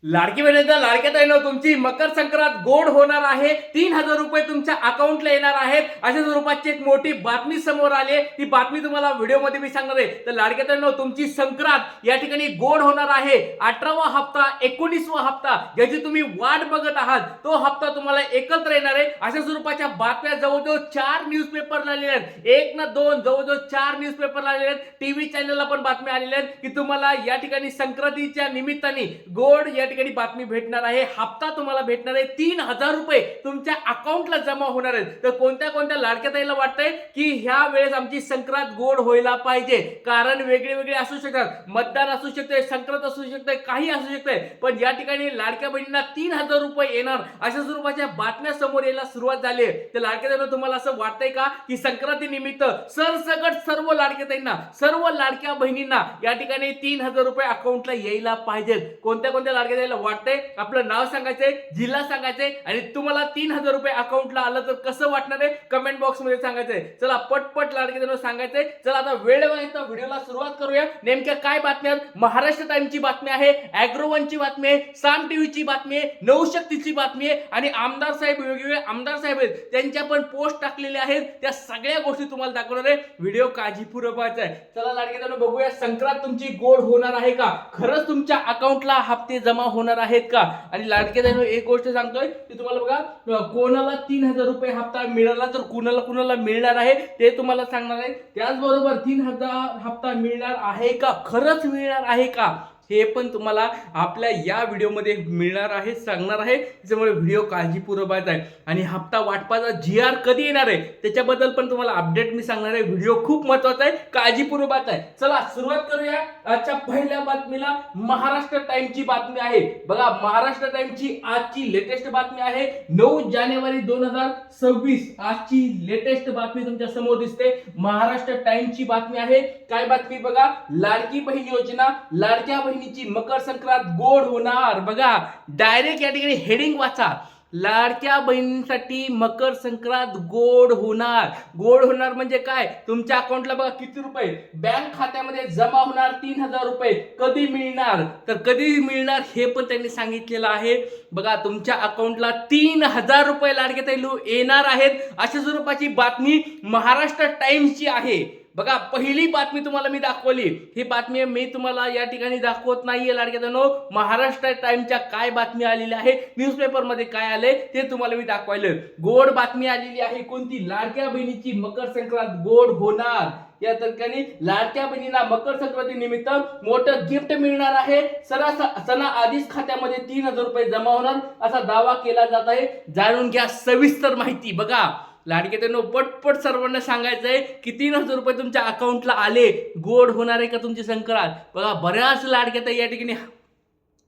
लाडकी बहिणीचा लाडक्या ताईंनो तुमची मकर संक्रांत गोड होणार आहे. 3,000 रुपये तुमच्या अकाउंटला येणार आहेत. अशा स्वरूपाची एक मोठी बातमी समोर आली आहे. ती बातमी तुम्हाला व्हिडिओमध्ये मी सांगणार आहे. तर लाडक्या ताईंनो तुमची संक्रांत या ठिकाणी गोड होणार आहे. 18वा हप्ता 19वा हप्ता ज्याची तुम्ही वाट बघत आहात तो हप्ता तुम्हाला एकत्र येणार आहे. अशा स्वरूपाच्या बातम्या जवळजवळ 4 न्यूजपेपर आलेल्या आहेत. एक ना दोन जवळजवळ 4 न्यूजपेपर आलेले आहेत. टीव्ही चॅनलला पण बातम्या आलेल्या आहेत की तुम्हाला या ठिकाणी संक्रांतीच्या निमित्ताने गोड या ठिकाणी बातमी भेटणार आहे. हप्ता तुम्हाला भेटणार आहे. 3,000 रुपये तुमच्या अकाउंटला जमा होणार आहेत. तर कोणत्या कोणत्या लाडक्या ताईला वाटतंय की ह्या वेळेस आमची संक्रांत गोड व्हायला पाहिजे, कारण वेगळे वेगळे असू शकतात, मतदान असू शकते, संक्रांत असू शकते, काही असू शकते, पण या ठिकाणी लाडक्या बहिणींना 3,000 रुपये येणार अशा स्वरूपाच्या बातम्या समोर यायला सुरुवात झाली आहे. तर लाडक्या ताईंना तुम्हाला असं वाटतंय का की संक्रांती निमित्त सरसकट सर्व लाडक्या ताईंना, सर्व लाडक्या बहिणींना या ठिकाणी 3,000 रुपये अकाउंटला यायला पाहिजेत? कोणत्या कोणत्या लाडक्या ताईला वाटतंय? आपलं नाव सांगायचंय, जिल्हा सांगायचंय आणि तुम्हाला 3,000 रुपये अकाउंटला आलं तर कसं वाटणार आहे कमेंट बॉक्स मध्ये सांगायचंय. चला पटपट लाडक्या ताईंना सांगायचंय. चला आता वेळ वाया व्हिडिओला सुरुवात करूया. नेमक्या काय बातम्या? महाराष्ट्र टाइमची बातमी आहे, ॲग्रोवनची बातमी आहे, साम टीव्हीची बातमी आहे, नवशक्तीची बातमी आहे आणि आमदार साहेब, वेगवेगळे आमदार साहेब आहेत त्यांच्या पण पोस्ट टाकलेल्या आहेत. त्या सगळ्या गोष्टी तुम्हाला दाखवणार आहे. व्हिडिओ काळजीपूर्वक पाहायचा आहे. चला लाडक्या ताईंनो बघूया संक्रांत तुमची गोड होणार आहे का? खरंच तुमच्या अकाउंटला हप्ते जमा होणार आहेत का? आणि लाडक्या ताईंनो एक गोष्ट सांगतोय की तुम्हाला बघा कोणाला 3,000 रुपये हप्ता मिळाला तर कुणाला कुणाला मिळणार आहे ते तुम्हाला सांगणार आहे. त्याचबरोबर 3,000 हप्ता मिळणार आहे का, खरंच मिळणार आहे का, हे पण तुम्हाला आपल्या या व्हिडिओमध्ये मिळणार आहे, सांगणार आहे. त्याच्यामुळे व्हिडिओ काळजीपूर्वक पाहायचा आहे. आणि हप्ता वाटपाचा GR कधी येणार आहे त्याच्याबद्दल पण तुम्हाला अपडेट मी सांगणार आहे. व्हिडिओ खूप महत्त्वाचा आहे, काळजीपूर्वक पाहायचा आहे. चला सुरुवात करूया आजच्या पहिल्या बातमीला. महाराष्ट्र टाइमची बातमी आहे. बघा महाराष्ट्र टाइमची आजची लेटेस्ट बातमी आहे 9 जानेवारी 2026. आजची लेटेस्ट बातमी तुमच्या समोर दिसते. महाराष्ट्र टाइमची बातमी आहे. काय बातमी बघा? लाडकी बहीण योजना, लाडक्या बहिणीची मकर संक्रांत गोड होणार. बघा डायरेक्ट या ठिकाणी हेडिंग वाचा, लाडक्या बहिणींसाठी मकर संक्रांत गोड होणार. गोड होणार म्हणजे काय? तुमच्या अकाउंटला बघा किती रुपये बँक खात्यामध्ये जमा होणार, 3,000 रुपये. कधी मिळणार? तर कधी मिळणार हे पण त्यांनी सांगितलेलं आहे. बघा तुमच्या अकाउंटला 3,000 रुपये लाडक्या ताई येणार आहेत. अशा स्वरूपाची बातमी महाराष्ट्र टाइम्सची आहे. बघा पहिली बातमी तुम्हाला मी दाखवली, ही बातमी मी तुम्हाला या ठिकाणी दाखवत नाहीये लाडक्या ताईंनो. महाराष्ट्र टाइमच्या काय बातमी आलेली आहे, न्यूजपेपर मध्ये काय आले ते तुम्हाला मी दाखवायलं. गोड बातमी आलेली आहे. कोणती? लाडक्या बहिणीची मकर संक्रांत गोड होणार. या ठिकाणी लाडक्या बहिणींना मकर संक्रांती निमित्त मोठं गिफ्ट मिळणार आहे. सणा आधीच खात्यामध्ये 3,000 रुपये जमा होणार असा दावा केला जात आहे. जाणून घ्या सविस्तर माहिती. बघा लाडके ताईंनो पटपट सर्वांना सांगायचंय की 3,000 रुपये तुमच्या अकाउंटला आले, गोड होणार आहे का तुमची संक्रांत? बघा बऱ्याच लाडक्या ताई या ठिकाणी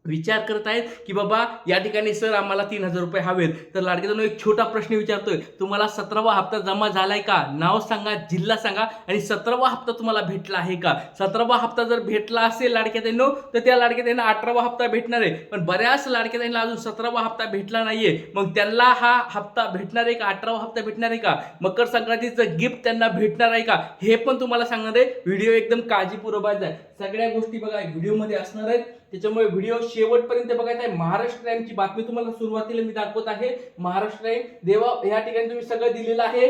विचार करत आहेत की बाबा या ठिकाणी सर आम्हाला 3,000 रुपये हवेत. तर लाडक्या ताईंनो एक छोटा प्रश्न विचारतोय, तुम्हाला 17वा हप्ता जमा झालाय का? नाव सांगा, जिल्हा सांगा आणि 17वा हप्ता तुम्हाला भेटला आहे का? 17वा हप्ता जर भेटला असेल लाडक्या ताईंनो तर त्या लाडक्या ताईंना 18वा हप्ता भेटणार आहे. पण बऱ्याच लाडक्या ताईंना अजून 17वा हप्ता भेटला नाहीये. मग त्यांना हा हप्ता भेटणार आहे का? 18वा हप्ता भेटणार आहे का? मकर संक्रांतीचं गिफ्ट त्यांना भेटणार आहे का? हे पण तुम्हाला सांगणार आहे. व्हिडिओ एकदम काळजीपूर्वक बघायचा आहे. सगळ्या गोष्टी बघा व्हिडिओमध्ये असणार आहेत, त्याच्यामुळे व्हिडिओ शेवटपर्यंत बघायचा आहे. महाराष्ट्र टाइमची बातमी तुम्हाला सुरुवातीला मी दाखवत आहे. महाराष्ट्र टाइम देवा या ठिकाणी तुम्ही सगळं दिलेलं आहे.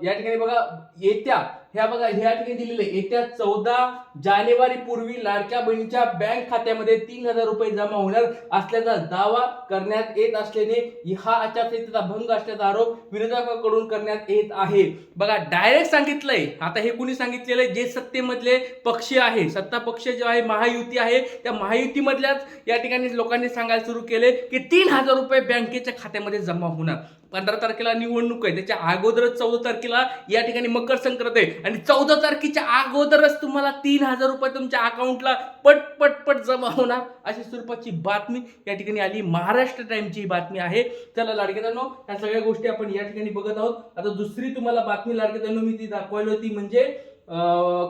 या ठिकाणी बघा येत्या ह्या बघा ह्या ठिकाणी दिलेले येत्या 14 जानेवारी पूर्वी लाडक्या बहिणीच्या बँक खात्यामध्ये 3,000 रुपये जमा होणार असल्याचा दावा करण्यात येत असल्याने हा आचारसंहितेचा भंग असल्याचा आरोप विरोधकांकडून करण्यात येत आहे. बघा डायरेक्ट सांगितलंय. आता हे कुणी सांगितलेलं आहे? जे सत्तेमधले पक्ष आहे, सत्ता पक्ष जो आहे महायुती आहे, त्या महायुतीमधल्याच या ठिकाणी लोकांनी सांगायला सुरू केले की 3,000 रुपये बँकेच्या खात्यामध्ये जमा होणार. 15 तारखेला निवडणूक आहे, त्याच्या अगोदरच 14 तारखेला या ठिकाणी मकर संक्रांत आहे आणि 14 तारखेच्या अगोदरच तुम्हाला 3,000 रुपये तुमच्या अकाउंटला पट जमा होणार अशी स्वरूपाची बातमी या ठिकाणी आली. महाराष्ट्र टाइमची बातमी आहे. चला लाडक्या ताईंनो ह्या सगळ्या गोष्टी आपण या ठिकाणी बघत आहोत. आता दुसरी तुम्हाला बातमी लाडक्या ताईंनो मी ती दाखवायला होती, म्हणजे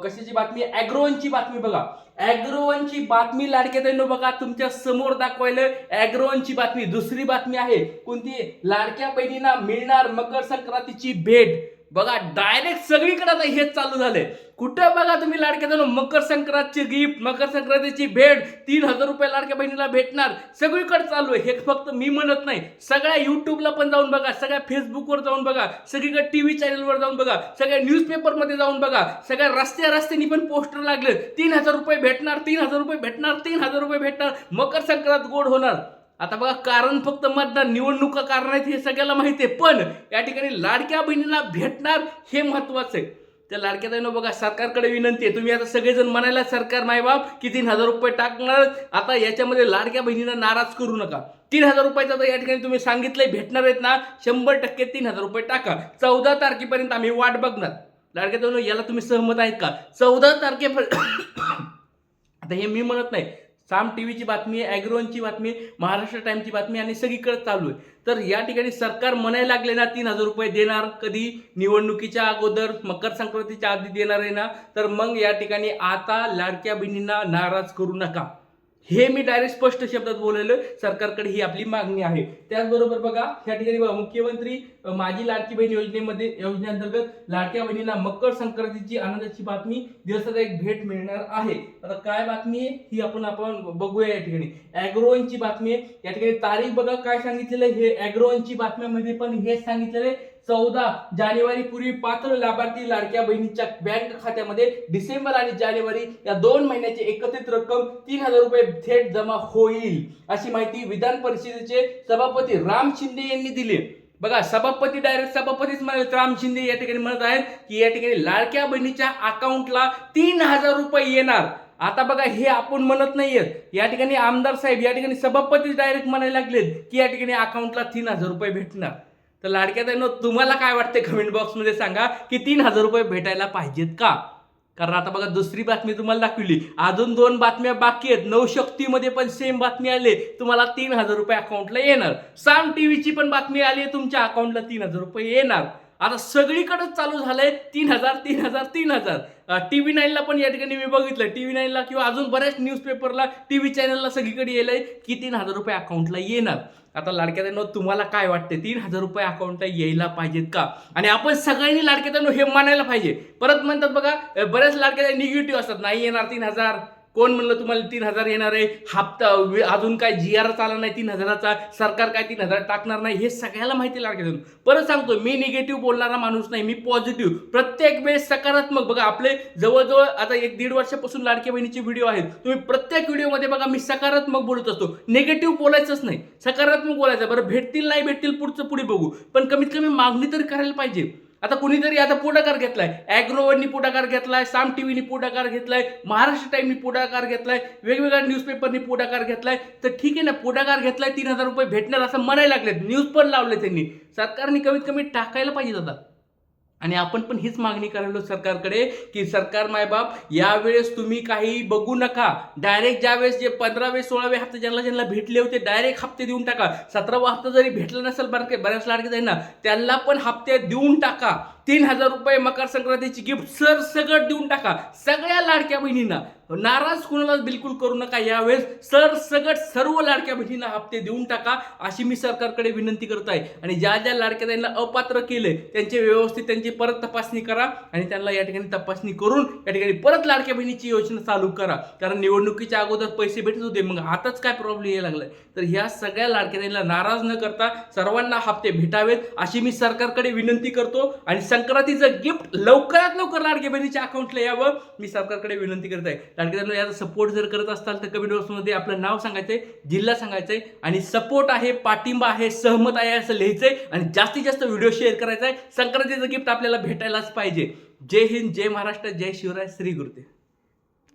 कशाची बातमी? ॲग्रोवनची बातमी. बघा ॲग्रोवनची बातमी लाडक्या ताईंनो बघा तुमच्या समोर दाखवायला. ॲग्रोवनची बातमी दुसरी बातमी आहे. कोणती? लाडक्या बहिणींना मिळणार मकर संक्रांतीची भेट. बघा डायरेक्ट सगळीकडे आता हेच चालू झालंय. कुठं बघा तुम्ही लाडक्या बहिणी मकर संक्रांतची गिफ्ट, मकर संक्रांतीची भेट, 3,000 रुपये लाडक्या बहिणीला भेटणार, सगळीकडे चालू आहे. हे फक्त मी म्हणत नाही, सगळ्या युट्यूबला पण जाऊन बघा, सगळ्या फेसबुकवर जाऊन बघा, सगळीकडे टीव्ही चॅनलवर जाऊन बघा, सगळ्या न्यूजपेपरमध्ये जाऊन बघा, सगळ्या रस्त्यानी पण पोस्टर लागले, 3,000 रुपये भेटणार, 3,000 रुपये भेटणार, 3,000 रुपये भेटणार, मकर संक्रांत गोड होणार. आता बघा कारण फक्त मतदान, निवडणुका कारण आहेत हे सगळ्याला माहिती आहे, पण या ठिकाणी लाडक्या बहिणीला भेटणार हे महत्वाचं आहे. त्या लाडक्या बहिणी बघा सरकारकडे विनंती आहे, तुम्ही आता सगळेजण म्हणायला सरकार नाही बाप की 3,000 रुपये टाकणार, आता याच्यामध्ये लाडक्या बहिणींना नाराज करू नका. 3,000 रुपयाचा तर या ठिकाणी तुम्ही सांगितलंय भेटणार आहेत ना, 100% 3,000 रुपये टाका. 14 तारखेपर्यंत आम्ही वाट बघणार. लाडक्या बहिणी याला तुम्ही सहमत आहेत का? 14 तारखेपर्यंत आता हे मी म्हणत नाही, साम टीव्हीची बातमी आहे, ॲग्रोवनची बातमी, महाराष्ट्र टाइमची बातमी आणि सगळीकडे चालू आहे. तर या ठिकाणी सरकार म्हणायला लागले ना 3,000 रुपये देणार, कधी निवडणुकीच्या अगोदर मकर संक्रांतीच्या आधी देणार आहे ना, तर मग या ठिकाणी आता लाडक्या बहिणींना नाराज करू नका. हे मी डायरेक्ट स्पष्ट शब्दात बोललेलं, सरकारकडे ही आपली मागणी आहे. त्याचबरोबर बघा या ठिकाणी मुख्यमंत्री माझी लाडकी बहीण योजनेअंतर्गत लाडक्या बहिणींना मकर संक्रांतीची आनंदाची बातमी, दिवसाचा एक भेट मिळणार आहे. आता काय बातमी आहे ही आपण बघूया. या ठिकाणी ॲग्रोवनची बातमी आहे. या ठिकाणी तारीख बघा काय सांगितलेलं आहे, हे ॲग्रोवनची बातम्यामध्ये पण हेच सांगितलेलं आहे. 14 जानेवारी पूर्वी पात्र लाभार्थी लाडक्या बहिणीच्या बँक खात्यामध्ये डिसेंबर आणि जानेवारी या 2 महिन्याची एकत्रित रक्कम 3,000 रुपये थेट जमा होईल, अशी माहिती विधान परिषदेचे सभापती राम शिंदे यांनी दिली. बघा सभापती डायरेक्ट सभापतीच म्हणाले, राम शिंदे या ठिकाणी म्हणत आहेत की या ठिकाणी लाडक्या बहिणीच्या अकाउंटला 3,000 रुपये येणार. आता बघा हे आपण म्हणत नाहीये, या ठिकाणी आमदार साहेब या ठिकाणी सभापती डायरेक्ट म्हणायला लागलेत की या ठिकाणी अकाउंटला 3,000 रुपये भेटणार. तर लाडक्या बहिणींनो तुम्हाला काय वाटते कमेंट बॉक्समध्ये सांगा की 3,000 रुपये भेटायला पाहिजेत का? कारण आता बघा दुसरी बातमी तुम्हाला दाखवली, अजून 2 बातम्या बाकी आहेत. नवशक्तीमध्ये पण सेम बातमी आली, तुम्हाला 3,000 रुपये अकाउंटला येणार. साम टीव्हीची पण बातमी आली, तुमच्या अकाउंटला 3,000 रुपये येणार. आता सगळीकडेच चालू झालंय 3,000 3,000 3,000. TV 9ला पण या ठिकाणी मी बघितलं, TV 9ला किंवा अजून बऱ्याच न्यूजपेपरला, टीव्ही चॅनलला सगळीकडे येलंय की 3,000 रुपये अकाउंटला येणार. आता लाडक्या बहिणींनो तुम्हाला काय वाटते, 3,000 रुपये अकाउंटला यायला पाहिजेत का? आणि आपण सगळ्यांनी लाडक्या बहिणींनो हे मानायला पाहिजे. परत म्हणतात बघा बऱ्याच लाडक्या बहिणी निगेटिव्ह असतात, नाही येणार 3,000, कोण म्हणलं तुम्हाला 3,000 येणार आहे, हप्ता अजून काय GR आला नाही 3,000चा, सरकार काय 3,000 टाकणार नाही, हे सगळ्याला माहिती लाडक्या बहिणी. परत सांगतो मी निगेटिव्ह बोलणारा माणूस नाही, मी पॉझिटिव्ह, प्रत्येक वेळेस सकारात्मक. बघा आपले जवळजवळ आता 1-1.5 वर्षापासून लाडक्या बहिणीचे व्हिडिओ आहेत, तुम्ही प्रत्येक व्हिडिओमध्ये बघा मी सकारात्मक बोलत असतो, निगेटिव्ह बोलायचंच नाही, सकारात्मक बोलायचं. बरं भेटतील नाही भेटतील पुढचं पुढे बघू, पण कमीत कमी मागणी तरी करायला पाहिजे. आता कुणीतरी आता पुढाकार घेतलाय, ॲग्रोवननी पुढाकार घेतलाय, साम टीव्हीनी पुढाकार घेतलाय, महाराष्ट्र टाइमनी पुढाकार घेतलाय, वेगवेगळ्या न्यूजपेपरनी पुढाकार घेतलाय. तर ठीक आहे ना, पुढाकार घेतलाय, 3,000 रुपये भेटणार असं म्हणायला लागलेत, न्यूज पण लावले त्यांनी. सरकारने कमीत कमी टाकायला पाहिजे दादा. आणि आपण पण हीच मागणी करायलो सरकारकडे की सरकार मायबाप यावेळेस तुम्ही काही बघू नका, डायरेक्ट ज्यावेळेस जे 15वे 16वे हप्ते ज्यांना भेटले होते डायरेक्ट हप्ते देऊन टाका. 17वा हप्ता जरी भेटला नसेल बऱ्याच लाडके जाईल ना, त्यांना पण हप्ते देऊन टाका. 3,000 रुपये मकर संक्रांतीची गिफ्ट सरसगट देऊन टाका सगळ्या लाडक्या बहिणींना. नाराज कुणालाच बिलकुल करू नका. यावेळेस सरसगट सर्व लाडक्या बहिणींना हप्ते देऊन टाका अशी मी सरकारकडे विनंती करत आहे. आणि ज्या ज्या लाडक्या बहिणींना अपात्र केले त्यांचे व्यवस्थित त्यांची परत तपासणी करा आणि त्यांना या ठिकाणी तपासणी करून या ठिकाणी परत लाडक्या बहिणीची योजना चालू करा. कारण निवडणुकीच्या अगोदर पैसे भेटत होते, मग आताच काय प्रॉब्लेम यायला लागलाय. तर ह्या सगळ्या लाडक्या बहिणींना नाराज न करता सर्वांना हप्ते भेटावेत अशी मी सरकारकडे विनंती करतो. आणि संक्रांतीचं गिफ्ट लवकरात लवकर लाडक्या बहिणीच्या अकाउंटला यावं मी सरकारकडे विनंती करत आहे. लाडक्या बहिणींनो याचा सपोर्ट जर करत असाल तर कमेंट बॉक्समध्ये आपलं नाव सांगायचंय, जिल्हा सांगायचंय आणि सपोर्ट आहे, पाठिंबा आहे, सहमत आहे असं लिहायचंय आणि जास्तीत जास्त व्हिडिओ शेअर करायचा आहे. संक्रांतीचं गिफ्ट आपल्याला भेटायलाच पाहिजे. जय हिंद, जय महाराष्ट्र, जय शिवराय, श्री गुरुदेव.